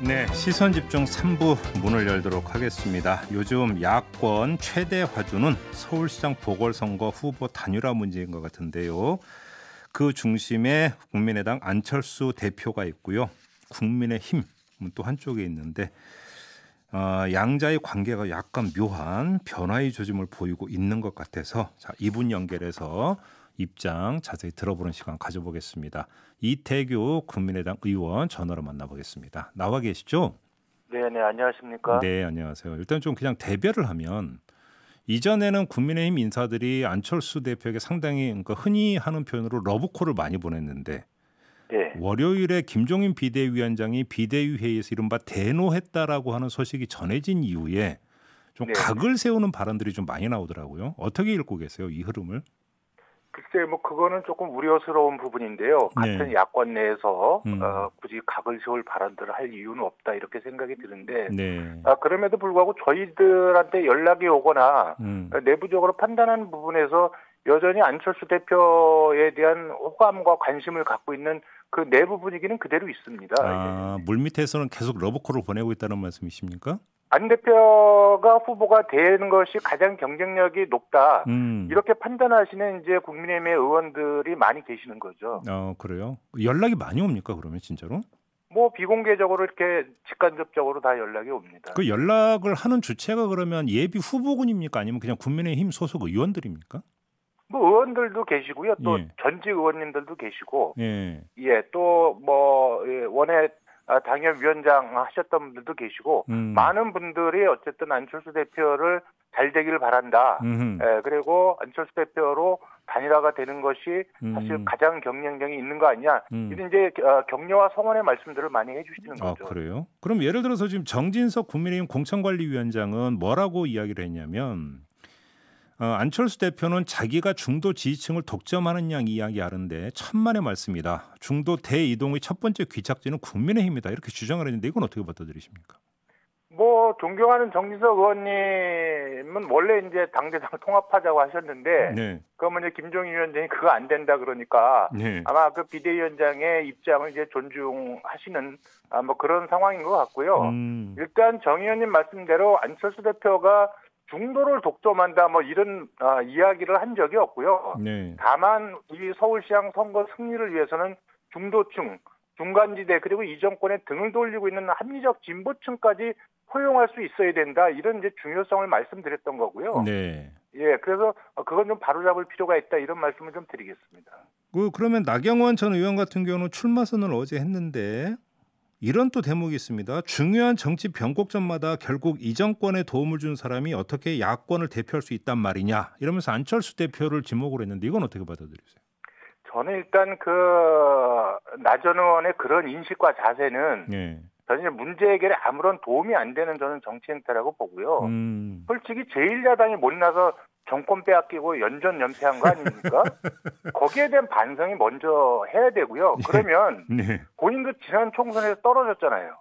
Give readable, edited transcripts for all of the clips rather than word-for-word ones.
네, 시선집중 3부 문을 열도록 하겠습니다. 요즘 야권 최대 화두는 서울시장 보궐선거 후보 단일화 문제인 것 같은데요. 그 중심에 국민의당 안철수 대표가 있고요. 국민의힘 또 한쪽에 있는데 양자의 관계가 약간 묘한 변화의 조짐을 보이고 있는 것 같아서 이분 연결해서 입장 자세히 들어보는 시간 가져보겠습니다. 이태규 국민의당 의원 전화로 만나보겠습니다. 나와 계시죠? 네, 안녕하십니까? 네, 안녕하세요. 일단 좀 그냥 대별을 하면 이전에는 국민의힘 인사들이 안철수 대표에게 상당히 그러니까 흔히 하는 표현으로 러브콜을 많이 보냈는데 네. 월요일에 김종인 비대위원장이 비대위 회의에서 이른바 대노했다라고 하는 소식이 전해진 이후에 좀 네. 각을 세우는 발언들이 좀 많이 나오더라고요. 어떻게 읽고 계세요, 이 흐름을? 글쎄, 그거는 조금 우려스러운 부분인데요. 네. 같은 야권 내에서 굳이 각을 세울 발언들을 할 이유는 없다 이렇게 생각이 드는데 네. 그럼에도 불구하고 저희들한테 연락이 오거나 내부적으로 판단하는 부분에서 여전히 안철수 대표에 대한 호감과 관심을 갖고 있는 그 내부 분위기는 그대로 있습니다. 물밑에서는 계속 러브콜을 보내고 있다는 말씀이십니까? 안 대표가 후보가 되는 것이 가장 경쟁력이 높다. 이렇게 판단하시는 이제 국민의힘의 의원들이 많이 계시는 거죠. 그래요? 연락이 많이 옵니까, 그러면 진짜로? 비공개적으로 이렇게 직간접적으로 다 연락이 옵니다. 그 연락을 하는 주체가 그러면 예비 후보군입니까? 아니면 그냥 국민의힘 소속 의원들입니까? 의원들도 계시고요. 또 전직 의원님들도 계시고, 또 원외 당협위원장 하셨던 분들도 계시고, 많은 분들이 어쨌든 안철수 대표를 잘 되기를 바란다. 그리고 안철수 대표로 단일화가 되는 것이 사실 가장 경쟁력이 있는 거 아니냐. 이런 이제 격려와 성원의 말씀들을 많이 해주시는 거죠. 그래요? 그럼 예를 들어서 지금 정진석 국민의힘 공천관리위원장은 뭐라고 이야기를 했냐면 안철수 대표는 자기가 중도 지지층을 독점하는 양 이야기하는데 천만의 말씀이다. 중도 대이동의 첫 번째 귀착지는 국민의힘이다. 이렇게 주장을 했는데 이건 어떻게 받아들이십니까? 존경하는 정진석 의원님은 원래 이제 당대당 통합하자고 하셨는데, 그러면 이제 김종인 위원장이 그거 안 된다 그러니까 아마 그 비대위원장의 입장을 이제 존중하시는 그런 상황인 것 같고요. 일단 정 의원님 말씀대로 안철수 대표가 중도를 독점한다 이런 이야기를 한 적이 없고요. 다만 이 서울시장 선거 승리를 위해서는 중도층, 중간지대 그리고 이 정권에 등을 돌리고 있는 합리적 진보층까지 포용할 수 있어야 된다. 이런 이제 중요성을 말씀드렸던 거고요. 그래서 그건 좀 바로잡을 필요가 있다. 이런 말씀을 좀 드리겠습니다. 그러면 나경원 전 의원 같은 경우는 출마 선언을 어제 했는데 이런 또 대목이 있습니다. 중요한 정치 변곡점마다 결국 이 정권에 도움을 준 사람이 어떻게 야권을 대표할 수 있단 말이냐 이러면서 안철수 대표를 지목을 했는데 이건 어떻게 받아들이세요? 저는 일단 나 전 의원의 그런 인식과 자세는 전혀 문제 해결에 아무런 도움이 안 되는 저는 정치 행태라고 보고요. 솔직히 제1야당이 몰라서 정권 빼앗기고 연전연패한 거 아닙니까? 거기에 대한 반성이 먼저 해야 되고요. 그러면 본인도 지난 총선에서 떨어졌잖아요.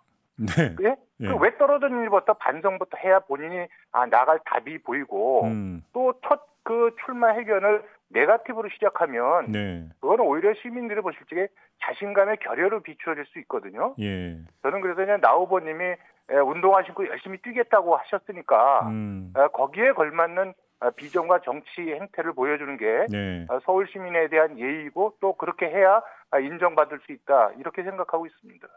왜 떨어진 일부터 반성부터 해야 본인이 나갈 답이 보이고 또 첫 출마 해견을 네거티브로 시작하면 그거는 오히려 시민들이 보실 적에 자신감의 결여로 비추어질 수 있거든요. 저는 그래서 그냥 나 후보님이 운동화 신고 열심히 뛰겠다고 하셨으니까 거기에 걸맞는 비전과 정치 행태를 보여주는 게 서울 시민에 대한 예의고 또 그렇게 해야 인정받을 수 있다 이렇게 생각하고 있습니다.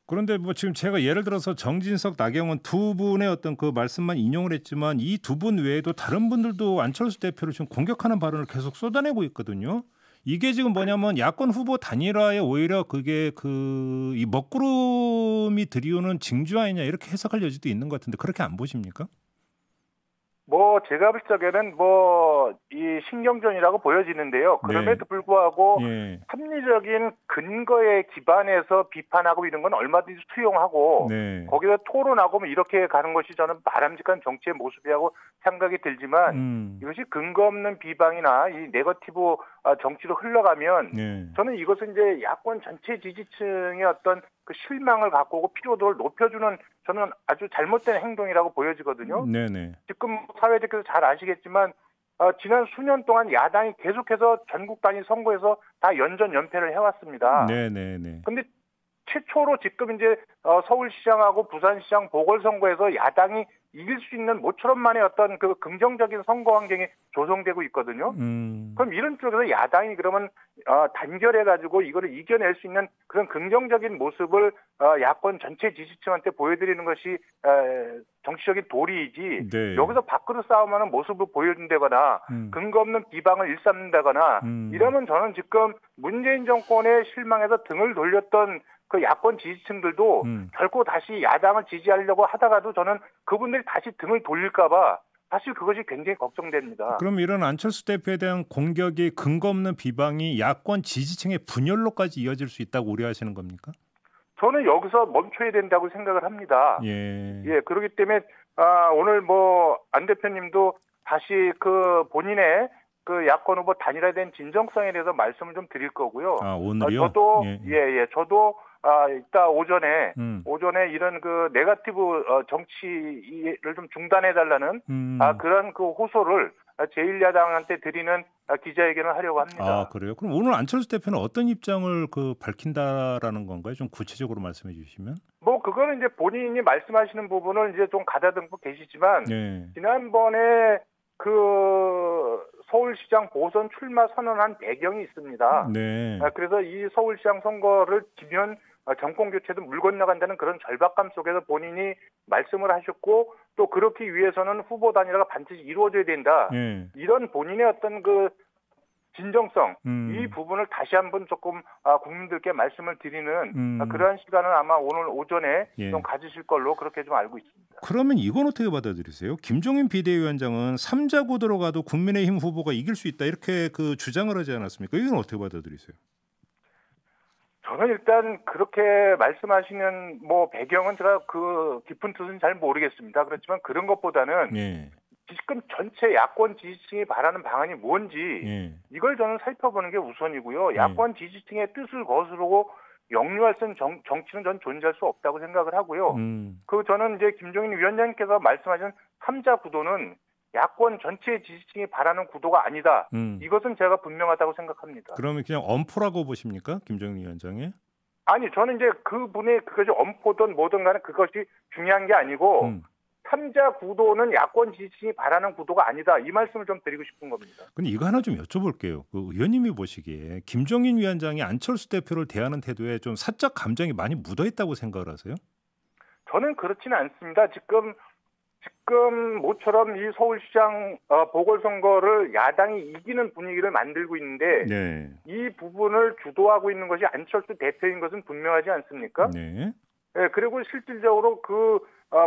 그런데 지금 제가 예를 들어서 정진석, 나경원 두 분의 어떤 그 말씀만 인용을 했지만 이 두 분 외에도 다른 분들도 안철수 대표를 지금 공격하는 발언을 계속 쏟아내고 있거든요. 이게 지금 뭐냐면 야권 후보 단일화에 오히려 그게 이 먹구름이 들이오는 징조 아니냐 이렇게 해석할 여지도 있는 것 같은데 그렇게 안 보십니까? 제가 볼 적에는 이 신경전이라고 보여지는데요. 그럼에도 불구하고 합리적인 근거에 기반해서 비판하고 이런 건 얼마든지 수용하고 거기서 토론하고 이렇게 가는 것이 저는 바람직한 정치의 모습이라고 생각이 들지만 이것이 근거 없는 비방이나 이 네거티브 정치로 흘러가면 저는 이것은 이제 야권 전체 지지층의 어떤 그 실망을 갖고 오고 피로도를 높여주는 저는 아주 잘못된 행동이라고 보여지거든요. 지금 사회적께서 잘 아시겠지만 지난 수년 동안 야당이 계속해서 전국 단위 선거에서 다 연전 연패를 해왔습니다. 그런데 최초로 지금 이제 서울시장하고 부산시장 보궐선거에서 야당이 이길 수 있는 모처럼만의 어떤 그 긍정적인 선거 환경이 조성되고 있거든요. 그럼 이런 쪽에서 야당이 그러면 단결해가지고 이거를 이겨낼 수 있는 그런 긍정적인 모습을 야권 전체 지지층한테 보여드리는 것이 정치적인 도리이지 네. 여기서 밖으로 싸움하는 모습을 보여준다거나 근거 없는 비방을 일삼는다거나 이러면 저는 지금 문재인 정권에 실망해서 등을 돌렸던 그 야권 지지층들도 결코 다시 야당을 지지하려고 하다가도 저는 그분들이 다시 등을 돌릴까 봐 사실 그것이 굉장히 걱정됩니다. 그럼 이런 안철수 대표에 대한 공격이 근거 없는 비방이 야권 지지층의 분열로까지 이어질 수 있다고 우려하시는 겁니까? 저는 여기서 멈춰야 된다고 생각을 합니다. 예, 그렇기 때문에 오늘 안 대표님도 다시 그 본인의 그 야권 후보 단일화된 진정성에 대해서 말씀을 좀 드릴 거고요. 오늘이요? 저도 저도 이따 오전에 이런 그 네거티브 정치를 좀 중단해 달라는 그런 그 호소를 제1야당한테 드리는 기자회견을 하려고 합니다. 그래요? 그럼 오늘 안철수 대표는 어떤 입장을 밝힌다라는 건가요? 좀 구체적으로 말씀해 주시면. 그거는 이제 본인이 말씀하시는 부분을 이제 좀 가다듬고 계시지만 네. 지난번에 그 서울시장 보선 출마 선언한 배경이 있습니다. 네. 그래서 이 서울시장 선거를 지면 정권 교체도 물 건너간다는 그런 절박감 속에서 본인이 말씀을 하셨고 또 그렇기 위해서는 후보 단일화가 반드시 이루어져야 된다. 네. 이런 본인의 어떤 그 진정성 이 부분을 다시 한번 조금 국민들께 말씀을 드리는 그러한 시간을 아마 오늘 오전에 좀 가지실 걸로 그렇게 좀 알고 있습니다. 그러면 이건 어떻게 받아들이세요? 김종인 비대위원장은 3자 구도로 가도 국민의힘 후보가 이길 수 있다 이렇게 그 주장을 하지 않았습니까? 이건 어떻게 받아들이세요? 저는 일단 그렇게 말씀하시는 배경은 제가 그 깊은 뜻은 잘 모르겠습니다. 그렇지만 그런 것보다는 지금 전체 야권 지지층이 바라는 방안이 뭔지 이걸 저는 살펴보는 게 우선이고요. 야권 지지층의 뜻을 거스르고 역류할 수 있는 정치는 전 존재할 수 없다고 생각을 하고요. 저는 이제 김종인 위원장님께서 말씀하신 3자 구도는 야권 전체 지지층이 바라는 구도가 아니다. 이것은 제가 분명하다고 생각합니다. 그러면 그냥 엄포라고 보십니까? 김종인 위원장이? 아니 저는 이제 그분의 그것이 엄포든 뭐든 간에 그것이 중요한 게 아니고 3자 구도는 야권 지지층이 바라는 구도가 아니다. 이 말씀을 좀 드리고 싶은 겁니다. 근데 이거 하나 좀 여쭤볼게요. 그 의원님이 보시기에 김종인 위원장이 안철수 대표를 대하는 태도에 좀 사적 감정이 많이 묻어있다고 생각을 하세요? 저는 그렇지는 않습니다. 지금 모처럼 이 서울시장 보궐선거를 야당이 이기는 분위기를 만들고 있는데 이 부분을 주도하고 있는 것이 안철수 대표인 것은 분명하지 않습니까? 그리고 실질적으로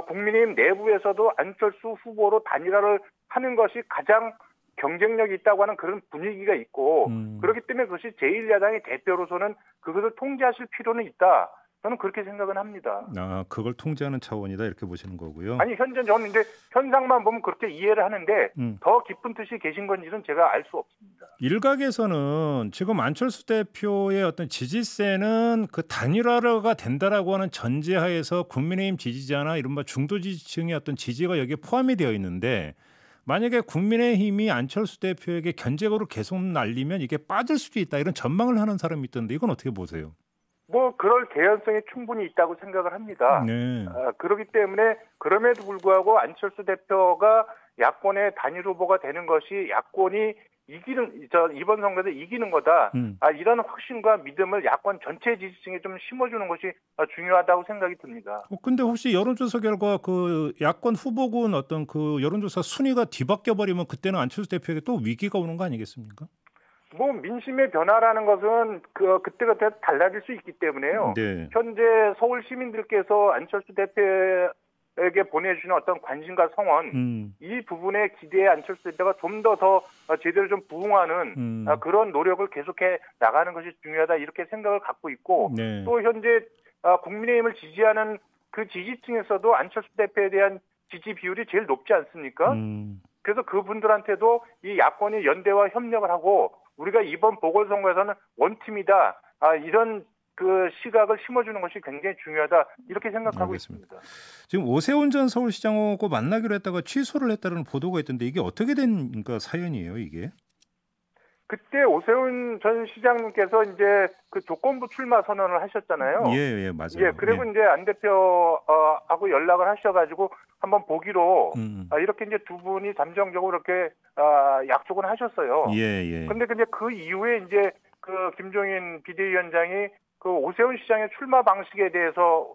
국민의힘 내부에서도 안철수 후보로 단일화를 하는 것이 가장 경쟁력이 있다고 하는 그런 분위기가 있고 그렇기 때문에 그것이 제1야당의 대표로서는 그것을 통제하실 필요는 있다. 저는 그렇게 생각은 합니다. 그걸 통제하는 차원이다 이렇게 보시는 거고요. 아니 현재 저는 이제 현상만 보면 그렇게 이해를 하는데 더 깊은 뜻이 계신 건지는 제가 알 수 없습니다. 일각에서는 지금 안철수 대표의 어떤 지지세는 그 단일화가 된다라고 하는 전제하에서 국민의힘 지지자나 이른바 중도 지지층의 어떤 지지가 여기에 포함이 되어 있는데 만약에 국민의힘이 안철수 대표에게 견제구를 계속 날리면 이게 빠질 수도 있다 이런 전망을 하는 사람이 있던데 이건 어떻게 보세요? 그럴 개연성이 충분히 있다고 생각을 합니다. 그렇기 때문에 그럼에도 불구하고 안철수 대표가 야권의 단일 후보가 되는 것이 야권이 이번 선거에서 이기는 거다. 이런 확신과 믿음을 야권 전체 지지층에 좀 심어주는 것이 중요하다고 생각이 듭니다. 근데 혹시 여론조사 결과 그 야권 후보군 어떤 그 여론조사 순위가 뒤바뀌어 버리면 그때는 안철수 대표에게 또 위기가 오는 거 아니겠습니까? 민심의 변화라는 것은 그때그때 달라질 수 있기 때문에요. 현재 서울 시민들께서 안철수 대표에게 보내주는 어떤 관심과 성원, 이 부분에 기대에 안철수 대표가 좀 더 제대로 좀 부응하는 그런 노력을 계속해 나가는 것이 중요하다 이렇게 생각을 갖고 있고 또 현재 국민의힘을 지지하는 그 지지층에서도 안철수 대표에 대한 지지 비율이 제일 높지 않습니까? 그래서 그분들한테도 이 야권이 연대와 협력을 하고 우리가 이번 보궐선거에서는 원팀이다. 이런 그 시각을 심어주는 것이 굉장히 중요하다. 이렇게 생각하고 있습니다. 지금 오세훈 전 서울시장하고 만나기로 했다가 취소를 했다는 보도가 있던데 이게 어떻게 된 사연이에요, 이게? 그때 오세훈 전 시장님께서 이제 그 조건부 출마 선언을 하셨잖아요. 예, 맞아요. 예, 그리고 이제 안 대표하고 연락을 하셔가지고 한번 보기로 이렇게 이제 두 분이 잠정적으로 이렇게 약속은 하셨어요. 예. 근데 그 이후에 이제 그 김종인 비대위원장이 그 오세훈 시장의 출마 방식에 대해서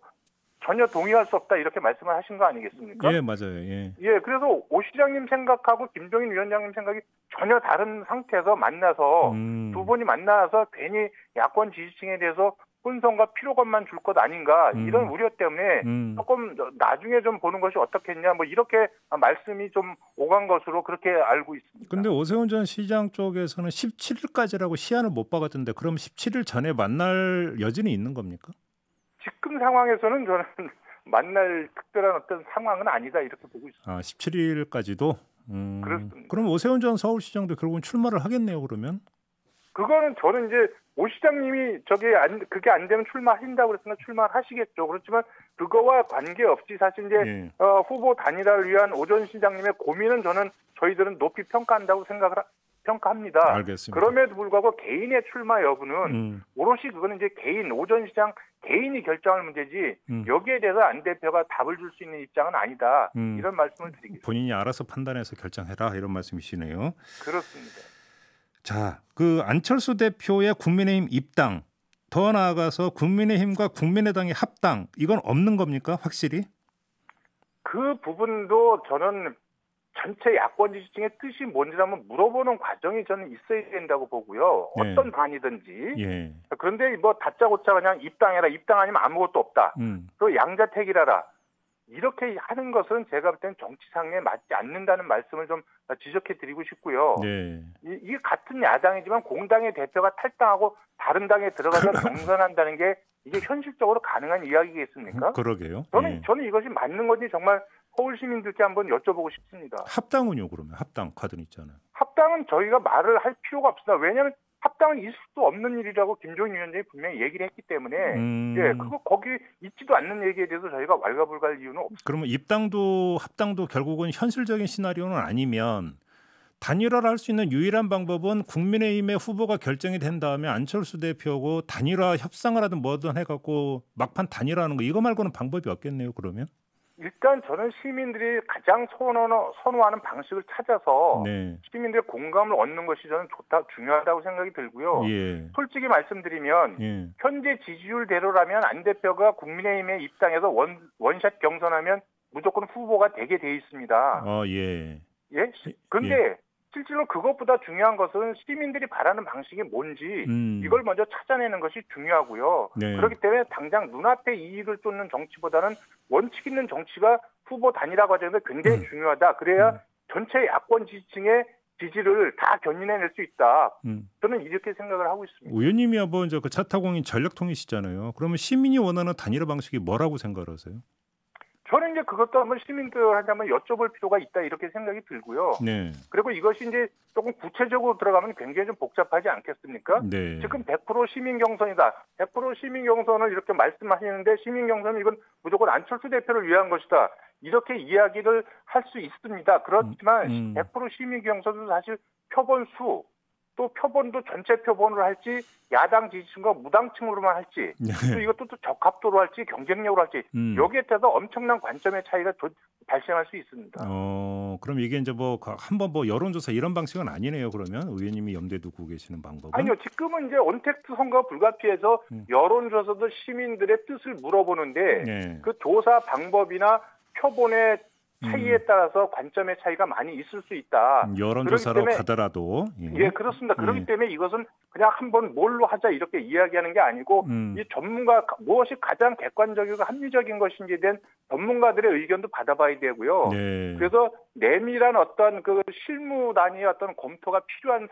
전혀 동의할 수 없다 이렇게 말씀을 하신 거 아니겠습니까? 예, 맞아요. 예, 그래서 오 시장님 생각하고 김종인 위원장님 생각이 전혀 다른 상태에서 만나서 두 분이 만나서 괜히 야권 지지층에 대해서 혼선과 피로감만 줄 것 아닌가 이런 우려 때문에 조금 나중에 좀 보는 것이 어떻겠냐 뭐 이렇게 말씀이 좀 오간 것으로 그렇게 알고 있습니다. 근데 오세훈 전 시장 쪽에서는 17일까지라고 시한을 못 박았던데 그럼 17일 전에 만날 여지는 있는 겁니까? 지금 상황에서는 저는 만날 특별한 어떤 상황은 아니다 이렇게 보고 있습니다. 17일까지도? 그렇습니다. 그럼 오세훈 전 서울시장도 결국은 출마를 하겠네요, 그러면? 그거는 저는 이제 오 시장님이 그게 안 되면 출마하신다고 그랬으면 출마를 하시겠죠. 그렇지만 그거와 관계없이 사실 이제 후보 단일화를 위한 오 전 시장님의 고민은 저희들은 높이 평가한다고 평가합니다. 알겠습니다. 그럼에도 불구하고 개인의 출마 여부는 오롯이 그거는 이제 오 전 시장 개인이 결정할 문제지 여기에 대해서 안 대표가 답을 줄 수 있는 입장은 아니다. 이런 말씀을 드리겠습니다. 본인이 알아서 판단해서 결정해라 이런 말씀이시네요. 그렇습니다. 자, 그 안철수 대표의 국민의힘 입당, 더 나아가서 국민의힘과 국민의당의 합당 이건 없는 겁니까? 확실히? 그 부분도 저는 전체 야권 지지층의 뜻이 뭔지 한번 물어보는 과정이 저는 있어야 된다고 보고요. 어떤 반이든지. 예. 그런데 뭐 다짜고짜 그냥 입당 아니면 아무것도 없다. 또 양자택일하라. 이렇게 하는 것은 제가 볼 때는 정치상에 맞지 않는다는 말씀을 좀 지적해 드리고 싶고요. 네. 이게 같은 야당이지만 공당의 대표가 탈당하고 다른 당에 들어가서 경선한다는 게 이게 현실적으로 가능한 이야기겠습니까? 그러게요. 저는 이것이 맞는 건지 정말 서울 시민들께 한번 여쭤보고 싶습니다. 합당은요, 그러면? 합당 카드는 있잖아요. 합당은 저희가 말을 할 필요가 없습니다. 왜냐하면 합당은 있을 수 없는 일이라고 김종인 위원장이 분명히 얘기를 했기 때문에 거기 있지도 않는 얘기에 대해서 저희가 왈가불가할 이유는 없습니다. 그러면 입당도 합당도 결국은 현실적인 시나리오는 아니면 단일화를 할 수 있는 유일한 방법은 국민의힘의 후보가 결정이 된 다음에 안철수 대표하고 단일화 협상을 하든 뭐든 해갖고 막판 단일화하는 거 이거 말고는 방법이 없겠네요. 그러면? 일단 저는 시민들이 가장 선호하는 방식을 찾아서 시민들의 공감을 얻는 것이 저는 중요하다고 생각이 들고요. 솔직히 말씀드리면 현재 지지율대로라면 안 대표가 국민의힘에 입당해서 원샷 경선하면 무조건 후보가 되게 돼 있습니다. 그런데 실제로 그것보다 중요한 것은 시민들이 바라는 방식이 뭔지 이걸 먼저 찾아내는 것이 중요하고요. 그렇기 때문에 당장 눈앞에 이익을 쫓는 정치보다는 원칙 있는 정치가 후보 단일화 과정에서 굉장히 중요하다. 그래야 전체 야권 지지층의 지지를 다 견인해낼 수 있다. 저는 이렇게 생각을 하고 있습니다. 의원님이 한번 그 차타공인 전력통이시잖아요. 그러면 시민이 원하는 단일화 방식이 뭐라고 생각하세요? 저는 이제 그것도 한번 시민들한테 한번 여쭤볼 필요가 있다 이렇게 생각이 들고요. 그리고 이것이 이제 조금 구체적으로 들어가면 굉장히 좀 복잡하지 않겠습니까? 지금 100% 시민 경선이다. 100% 시민 경선을 이렇게 말씀하시는데 시민 경선은 이건 무조건 안철수 대표를 위한 것이다. 이렇게 이야기를 할 수 있습니다. 그렇지만 100% 시민 경선도 사실 표본 수 또 표본도 전체 표본으로 할지 야당 지지층과 무당층으로만 할지 또 이것도 또 적합도로 할지 경쟁력으로 할지 여기에 따라서 엄청난 관점의 차이가 발생할 수 있습니다. 그럼 이게 이제 한번 여론조사 이런 방식은 아니네요. 그러면 의원님이 염두에 두고 계시는 방법은? 아니요. 지금은 이제 온택트 선거가 불가피해서 여론조사도 시민들의 뜻을 물어보는데 그 조사 방법이나 표본의 차이에 따라서 관점의 차이가 많이 있을 수 있다. 여론조사로 가더라도. 그렇습니다. 그렇기 때문에 이것은 그냥 한번 뭘로 하자 이렇게 이야기하는 게 아니고 이 전문가 무엇이 가장 객관적이고 합리적인 것인지에 대한 전문가들의 의견도 받아봐야 되고요. 그래서 내밀한 어떤 그 실무 단위의 어떤 검토가 필요한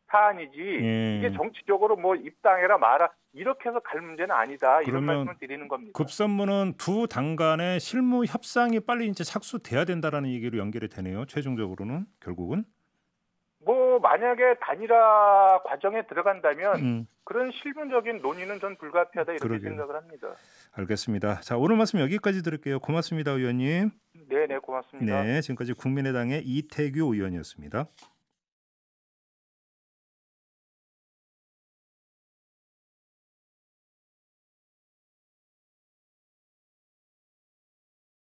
사안이지 이게 정치적으로 입당해라 마라 이렇게 해서 갈 문제는 아니다. 이런 말씀을 드리는 겁니다. 급선무는 두 당 간의 실무 협상이 빨리 이제 착수돼야 된다라는 얘기로 연결이 되네요. 최종적으로는 결국은 만약에 단일화 과정에 들어간다면 그런 실무적인 논의는 전 불가피하다 이렇게 생각을 합니다. 알겠습니다. 자, 오늘 말씀 여기까지 들을게요. 고맙습니다, 의원님. 네, 고맙습니다. 지금까지 국민의당의 이태규 의원이었습니다.